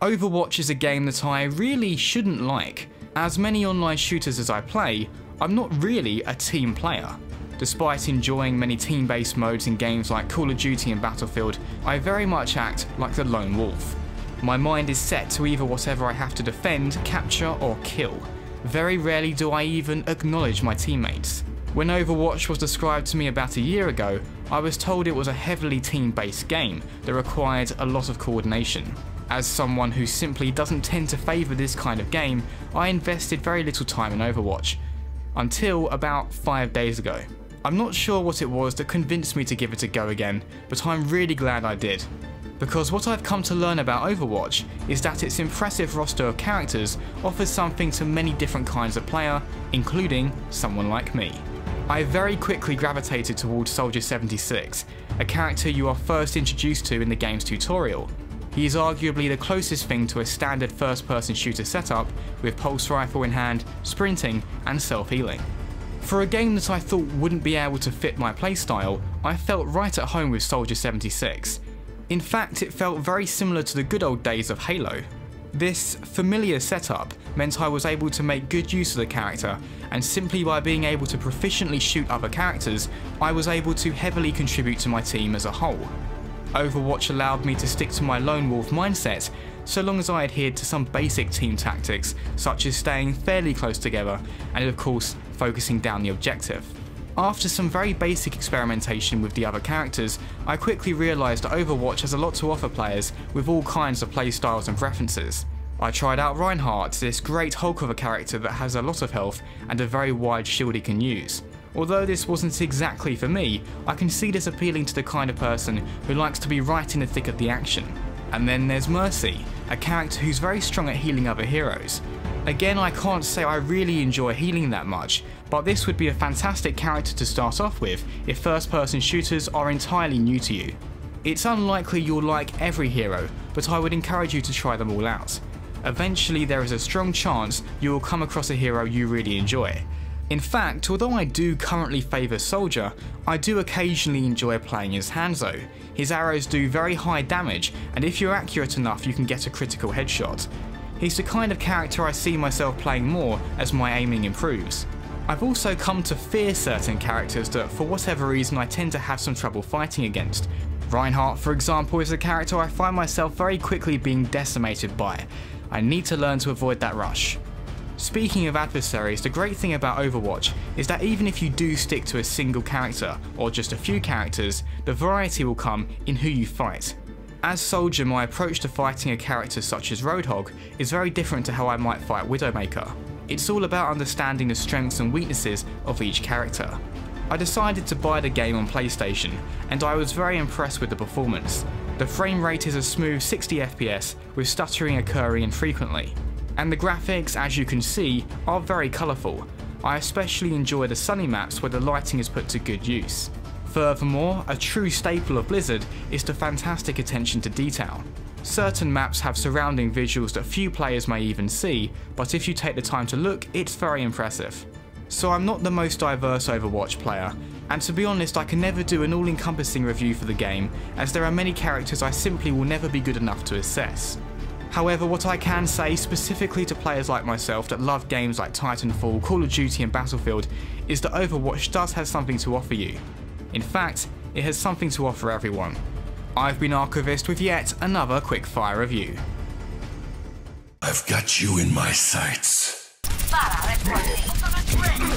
Overwatch is a game that I really shouldn't like. As many online shooters as I play, I'm not really a team player. Despite enjoying many team-based modes in games like Call of Duty and Battlefield, I very much act like the lone wolf. My mind is set to either whatever I have to defend, capture or kill. Very rarely do I even acknowledge my teammates. When Overwatch was described to me about a year ago, I was told it was a heavily team-based game that required a lot of coordination. As someone who simply doesn't tend to favour this kind of game, I invested very little time in Overwatch. Until about 5 days ago. I'm not sure what it was that convinced me to give it a go again, but I'm really glad I did. Because what I've come to learn about Overwatch is that its impressive roster of characters offers something to many different kinds of player, including someone like me. I very quickly gravitated towards Soldier 76, a character you are first introduced to in the game's tutorial. He is arguably the closest thing to a standard first-person shooter setup, with pulse rifle in hand, sprinting and self-healing. For a game that I thought wouldn't be able to fit my playstyle, I felt right at home with Soldier 76. In fact, it felt very similar to the good old days of Halo. This familiar setup meant I was able to make good use of the character, and simply by being able to proficiently shoot other characters, I was able to heavily contribute to my team as a whole. Overwatch allowed me to stick to my lone wolf mindset, so long as I adhered to some basic team tactics, such as staying fairly close together, and of course, focusing down the objective. After some very basic experimentation with the other characters, I quickly realised that Overwatch has a lot to offer players with all kinds of playstyles and preferences. I tried out Reinhardt, this great Hulk of a character that has a lot of health and a very wide shield he can use. Although this wasn't exactly for me, I can see this appealing to the kind of person who likes to be right in the thick of the action. And then there's Mercy, a character who's very strong at healing other heroes. Again, I can't say I really enjoy healing that much, but this would be a fantastic character to start off with if first-person shooters are entirely new to you. It's unlikely you'll like every hero, but I would encourage you to try them all out. Eventually there is a strong chance you will come across a hero you really enjoy. In fact, although I do currently favour Soldier, I do occasionally enjoy playing as Hanzo. His arrows do very high damage, and if you're accurate enough you can get a critical headshot. He's the kind of character I see myself playing more as my aiming improves. I've also come to fear certain characters that for whatever reason I tend to have some trouble fighting against. Reinhardt, for example, is a character I find myself very quickly being decimated by. I need to learn to avoid that rush. Speaking of adversaries, the great thing about Overwatch is that even if you do stick to a single character, or just a few characters, the variety will come in who you fight. As Soldier, my approach to fighting a character such as Roadhog is very different to how I might fight Widowmaker. It's all about understanding the strengths and weaknesses of each character. I decided to buy the game on PlayStation, and I was very impressed with the performance. The frame rate is a smooth 60 FPS, with stuttering occurring infrequently. And the graphics, as you can see, are very colourful. I especially enjoy the sunny maps where the lighting is put to good use. Furthermore, a true staple of Blizzard is the fantastic attention to detail. Certain maps have surrounding visuals that few players may even see, but if you take the time to look, it's very impressive. So I'm not the most diverse Overwatch player, and to be honest I can never do an all-encompassing review for the game, as there are many characters I simply will never be good enough to assess. However, what I can say specifically to players like myself that love games like Titanfall, Call of Duty and Battlefield is that Overwatch does have something to offer you. In fact, it has something to offer everyone. I've been Archivist with yet another quickfire review. I've got you in my sights. Para reporting.